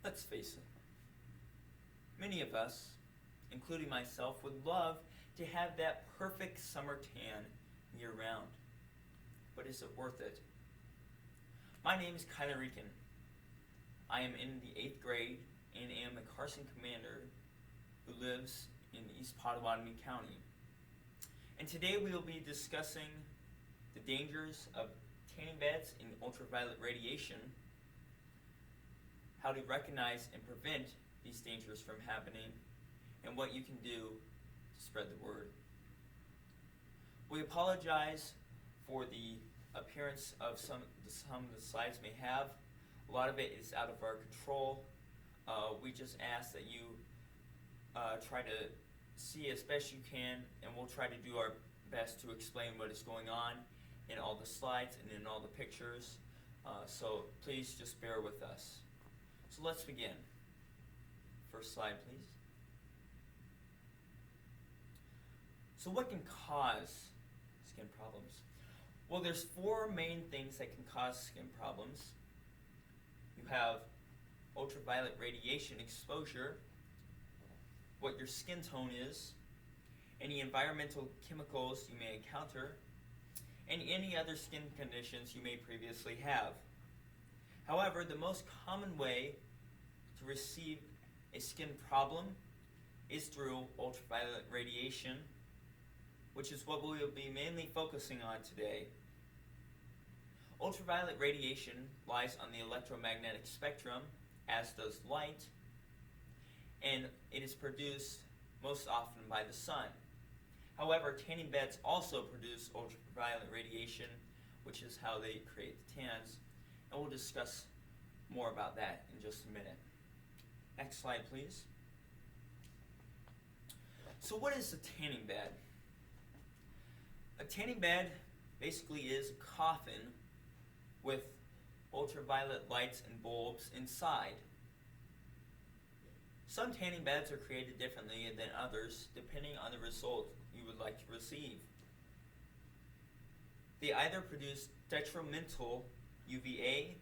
Let's face it, many of us, including myself, would love to have that perfect summer tan year round. But is it worth it? My name is Rieken. I am in the 8th grade and am a Carson commander who lives in East Potawatomi County. And today we will be discussing the dangers of tanning beds in ultraviolet radiation, how to recognize and prevent these dangers from happening, and what you can do to spread the word. We apologize for the appearance of some of the slides may have. A lot of it is out of our control. We just ask that you try to see as best you can, and we'll try to do our best to explain what is going on in all the slides and in all the pictures. So please just bear with us. So let's begin. First slide, please. So what can cause skin problems? Well, there's 4 main things that can cause skin problems. You have ultraviolet radiation exposure, what your skin tone is, any environmental chemicals you may encounter, and any other skin conditions you may previously have. However, the most common way to receive a skin problem is through ultraviolet radiation, which is what we will be mainly focusing on today. Ultraviolet radiation lies on the electromagnetic spectrum, as does light, and it is produced most often by the sun. However, tanning beds also produce ultraviolet radiation, which is how they create the tans, and we'll discuss more about that in just a minute. Next slide, please. So what is a tanning bed? A tanning bed basically is a coffin with ultraviolet lights and bulbs inside. Some tanning beds are created differently than others depending on the result you would like to receive. They either produce detrimental UVA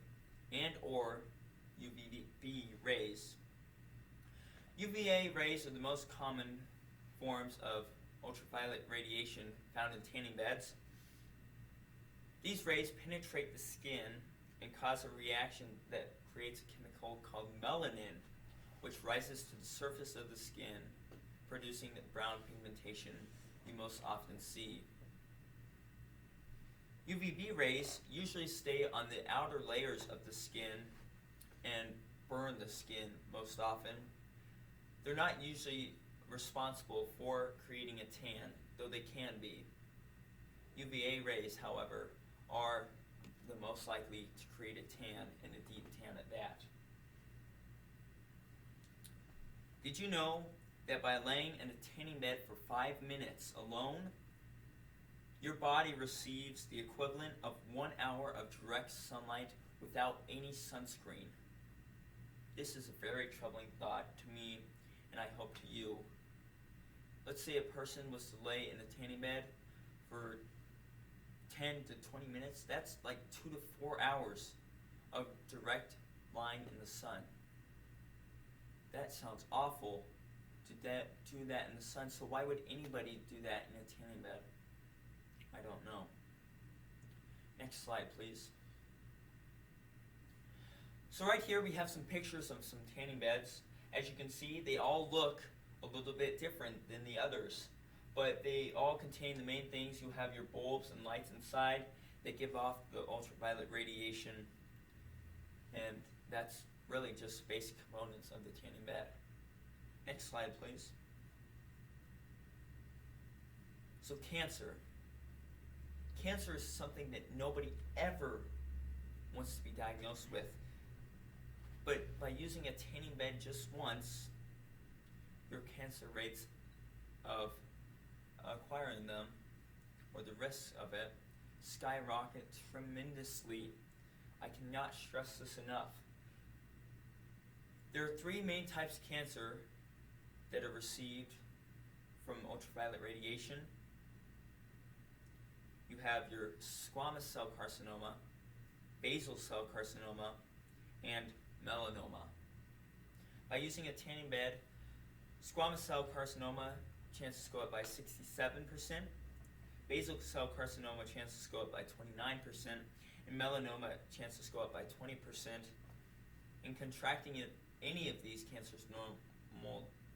and or UVB rays. UVA rays are the most common forms of ultraviolet radiation found in tanning beds. These rays penetrate the skin and cause a reaction that creates a chemical called melanin, which rises to the surface of the skin, producing the brown pigmentation you most often see. UVB rays usually stay on the outer layers of the skin and burn the skin most often. They're not usually responsible for creating a tan, though they can be. UVA rays, however, are the most likely to create a tan, and a deep tan at that. Did you know that by laying in a tanning bed for 5 minutes alone, your body receives the equivalent of 1 hour of direct sunlight without any sunscreen? This is a very troubling thought to me, and I hope to you. Let's say a person was to lay in a tanning bed for 10 to 20 minutes. That's like 2 to 4 hours of direct lying in the sun. That sounds awful to do that in the sun. So why would anybody do that in a tanning bed? I don't know. Next slide, please. So right here we have some pictures of some tanning beds. As you can see, they all look a little bit different than the others, but they all contain the main things. You have your bulbs and lights inside that give off the ultraviolet radiation, and that's really just basic components of the tanning bed. Next slide, please. So cancer. Cancer is something that nobody ever wants to be diagnosed with. But by using a tanning bed just once, your cancer rates of acquiring them, or the risks of it, skyrocket tremendously. I cannot stress this enough. There are 3 main types of cancer that are received from ultraviolet radiation. You have your squamous cell carcinoma, basal cell carcinoma, and melanoma. By using a tanning bed, squamous cell carcinoma chances go up by 67%, basal cell carcinoma chances go up by 29%, and melanoma chances go up by 20%. And contracting any of these cancers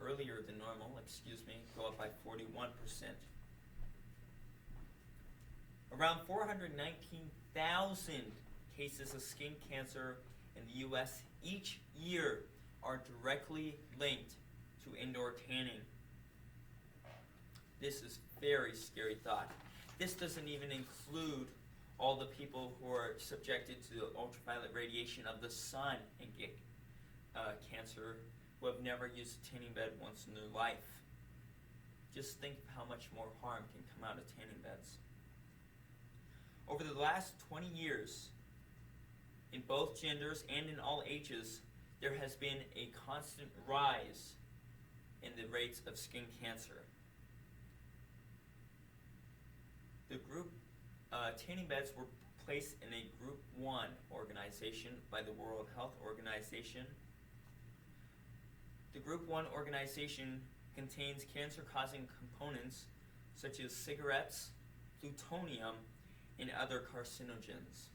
earlier than normal, go up by 41%. Around 419,000 cases of skin cancer in the U.S. each year are directly linked to indoor tanning. This is very scary thought. This doesn't even include all the people who are subjected to the ultraviolet radiation of the sun and get cancer, who have never used a tanning bed once in their life. Just think of how much more harm can come out of tanning beds. Over the last 20 years, in both genders and in all ages, there has been a constant rise in the rates of skin cancer. The group tanning beds were placed in a Group 1 organization by the World Health Organization. The Group 1 organization contains cancer-causing components such as cigarettes, plutonium, and other carcinogens.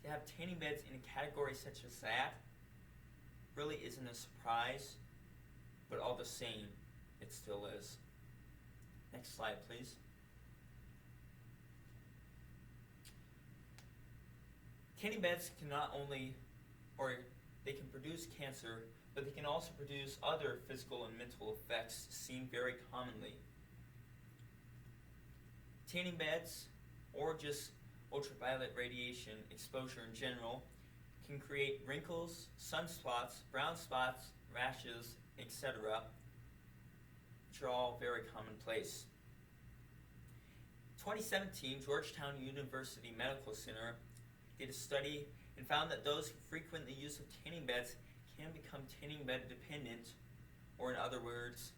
To have tanning beds in a category such as that really isn't a surprise, but all the same, it still is. Next slide, please. Tanning beds can they can produce cancer, but they can also produce other physical and mental effects seen very commonly. Tanning beds, or just ultraviolet radiation exposure in general, can create wrinkles, sunspots, brown spots, rashes, etc., which are all very commonplace. 2017, Georgetown University Medical Center did a study and found that those who frequently use tanning beds can become tanning bed dependent, or in other words,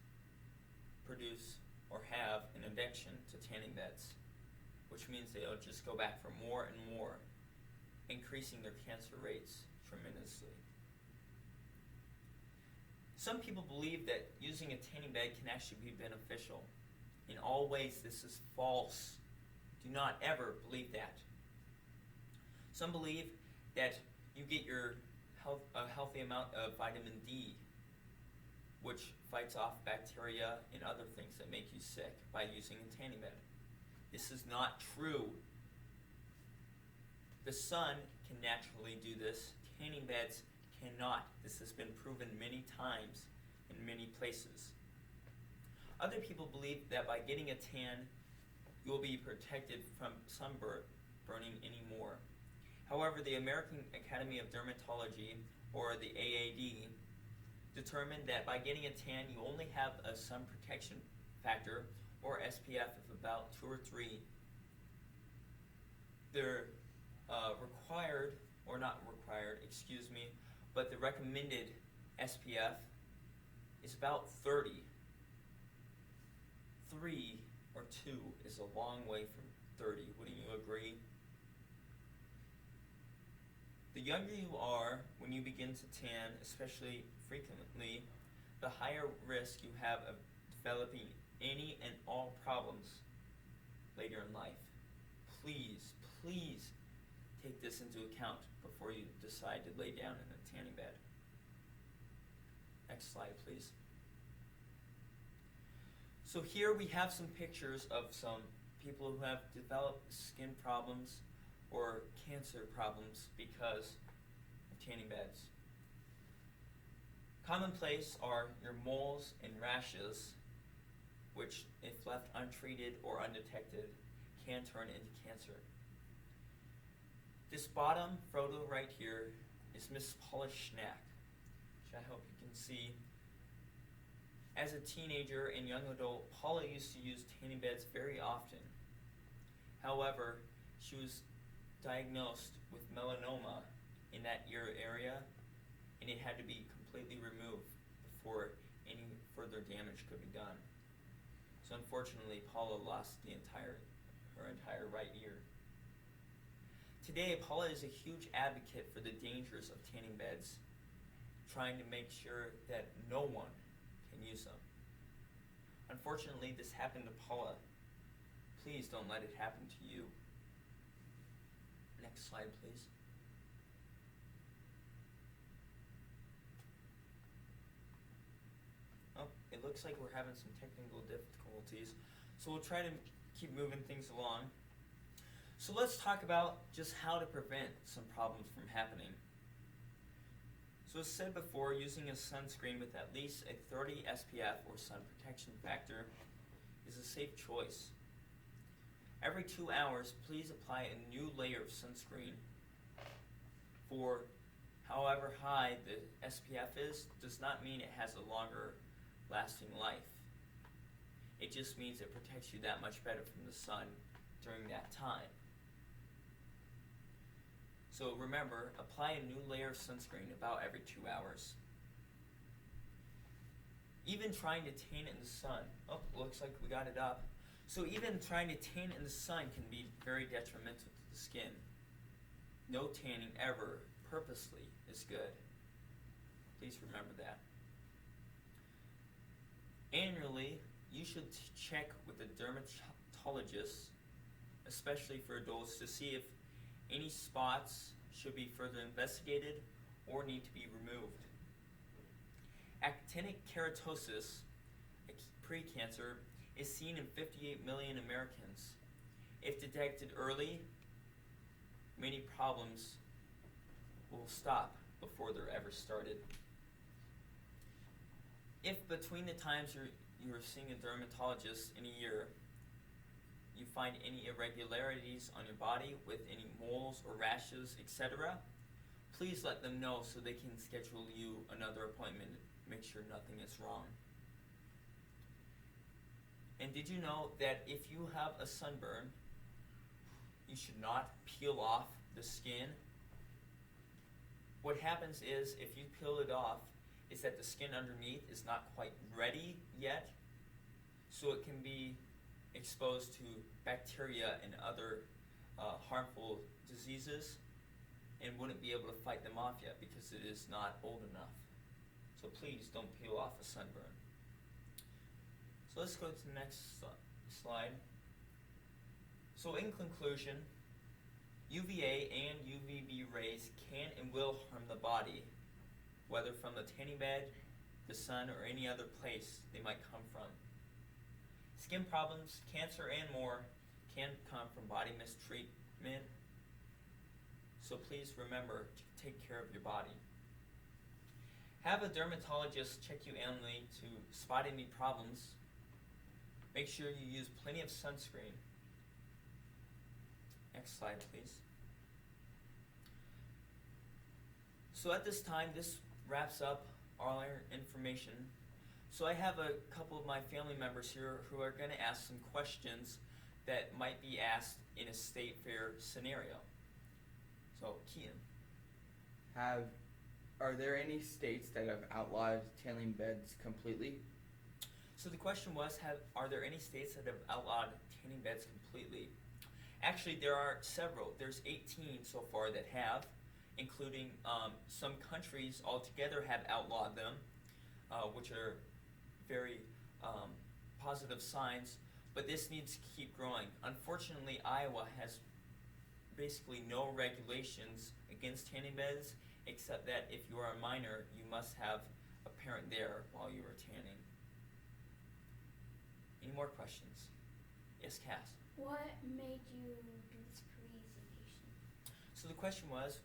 produce or have an addiction to tanning beds, which means they'll just go back for more and more, increasing their cancer rates tremendously. Some people believe that using a tanning bed can actually be beneficial. In all ways, this is false. Do not ever believe that. Some believe that you get a healthy amount of vitamin D, which fights off bacteria and other things that make you sick by using a tanning bed. This is not true. The sun can naturally do this. Tanning beds cannot. This has been proven many times in many places. Other people believe that by getting a tan, you will be protected from sunburning anymore. However, the American Academy of Dermatology, or the AAD, determined that by getting a tan, you only have a sun protection factor, or SPF, of about 2 or 3. They're required, or not required, but the recommended SPF is about 30. 3 or 2 is a long way from 30. Wouldn't you agree? The younger you are when you begin to tan, especially frequently, the higher risk you have of developing any and all problems later in life. Please, please take this into account before you decide to lay down in a tanning bed. Next slide, please. So here we have some pictures of some people who have developed skin problems or cancer problems because of tanning beds. Commonplace are your moles and rashes, which, if left untreated or undetected, can turn into cancer. This bottom photo right here is Miss Paula Schnack, which I hope you can see. As a teenager and young adult, Paula used to use tanning beds very often. However, she was diagnosed with melanoma in that ear area, and it had to be completely removed before any further damage could be done. So unfortunately, Paula lost her entire right ear. Today, Paula is a huge advocate for the dangers of tanning beds. trying to make sure that no one can use them. Unfortunately, this happened to Paula. Please don't let it happen to you. Next slide, please. Oh, it looks like we're having some technical difficulties, so we'll try to keep moving things along. So let's talk about just how to prevent some problems from happening. So as said before, using a sunscreen with at least a 30 SPF or sun protection factor is a safe choice. Every 2 hours, please apply a new layer of sunscreen. For however high the SPF is, does not mean it has a longer lasting life. It just means it protects you that much better from the sun during that time. So remember, apply a new layer of sunscreen about every 2 hours. Even trying to tan in the sun, oh, looks like we got it up. So even trying to tan in the sun can be very detrimental to the skin. No tanning ever, purposely, is good. Please remember that. Annually, you should check with a dermatologist, especially for adults, to see if any spots should be further investigated or need to be removed. Actinic keratosis, a precancer, is seen in 58 million Americans. If detected early, many problems will stop before they're ever started. If between the times you're seeing a dermatologist in a year, you find any irregularities on your body with any moles or rashes, etc., please let them know so they can schedule you another appointment to make sure nothing is wrong. And did you know that if you have a sunburn, you should not peel off the skin? What happens is, if you peel it off, is that the skin underneath is not quite ready yet, so it can be exposed to bacteria and other harmful diseases, and wouldn't be able to fight them off yet because it is not old enough. So please don't peel off a sunburn. So let's go to the next slide. So in conclusion, UVA and UVB rays can and will harm the body, whether from the tanning bed, the sun, or any other place they might come from. Skin problems, cancer, and more can come from body mistreatment. So please remember to take care of your body. Have a dermatologist check you annually to spot any problems. Make sure you use plenty of sunscreen. Next slide, please. So at this time, this wraps up all our information. So I have a couple of my family members here who are going to ask some questions that might be asked in a state fair scenario. So, Keaton. Are there any states that have outlawed tanning beds completely? So the question was, are there any states that have outlawed tanning beds completely? Actually, there are several. There's 18 so far that have, including some countries altogether have outlawed them, which are very positive signs, but this needs to keep growing. Unfortunately, Iowa has basically no regulations against tanning beds, except that if you are a minor, you must have a parent there while you are tanning. Any more questions? Yes, Cass? What made you do this presentation? So the question was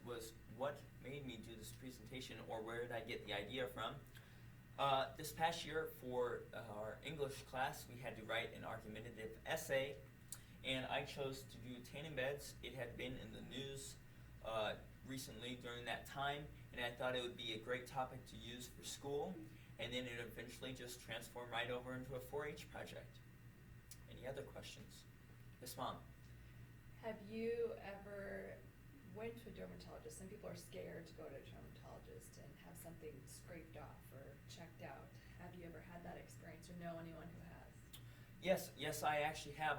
what made me do this presentation, or where did I get the idea from? This past year for our English class, we had to write an argumentative essay, and I chose to do tanning beds. It had been in the news recently during that time, and I thought it would be a great topic to use for school, and then it eventually just transformed right over into a 4-H project. Any other questions? Yes, Mom? Have you ever went to a dermatologist? Some people are scared to go to a dermatologist and have something scraped off or checked out. Have you ever had that experience or know anyone who has? Yes, I actually have.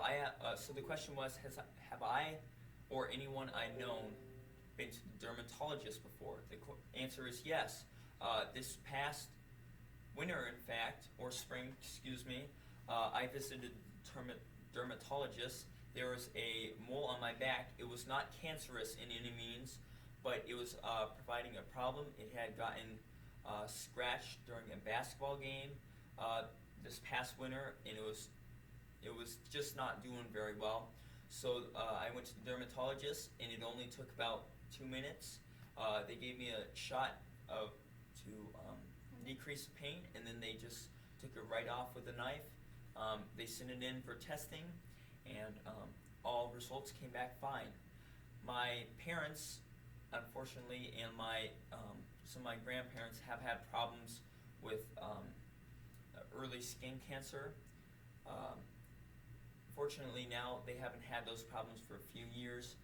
So the question was, have I or anyone I known been to the dermatologist before? The answer is yes. This past winter, in fact, or spring, excuse me, I visited dermatologist. There was a mole on my back. It was not cancerous in any means, but it was providing a problem. It had gotten scratched during a basketball game this past winter, and it was just not doing very well. So I went to the dermatologist, and it only took about 2 minutes. They gave me a shot to decrease the pain, and then they just took it right off with a knife. They sent it in for testing, and all results came back fine. My parents, unfortunately, and some of my grandparents have had problems with early skin cancer. Fortunately, now they haven't had those problems for a few years,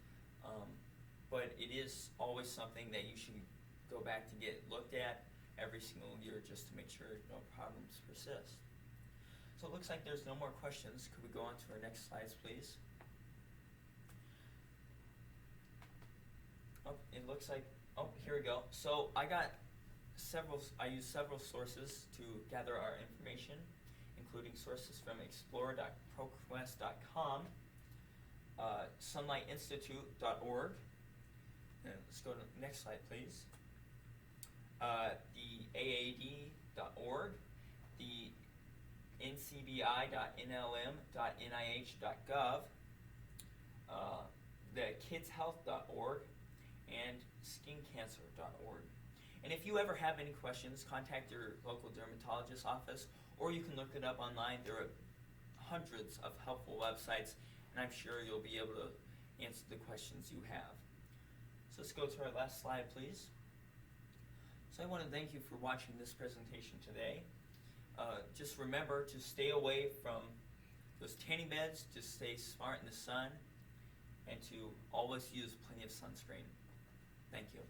but it is always something that you should go back to get looked at every single year just to make sure no problems persist. So it looks like there's no more questions. Could we go on to our next slides, please? Oh, it looks like, oh, here we go. So I used several sources to gather our information, including sources from explorer.proquest.com, sunlightinstitute.org, and let's go to the next slide, please. The AAD.org, the ncbi.nlm.nih.gov, the kidshealth.org, and skincancer.org. And if you ever have any questions, contact your local dermatologist office, or you can look it up online. There are hundreds of helpful websites, and I'm sure you'll be able to answer the questions you have. So let's go to our last slide, please. So I want to thank you for watching this presentation today. Just remember to stay away from those tanning beds, to stay smart in the sun, and to always use plenty of sunscreen. Thank you.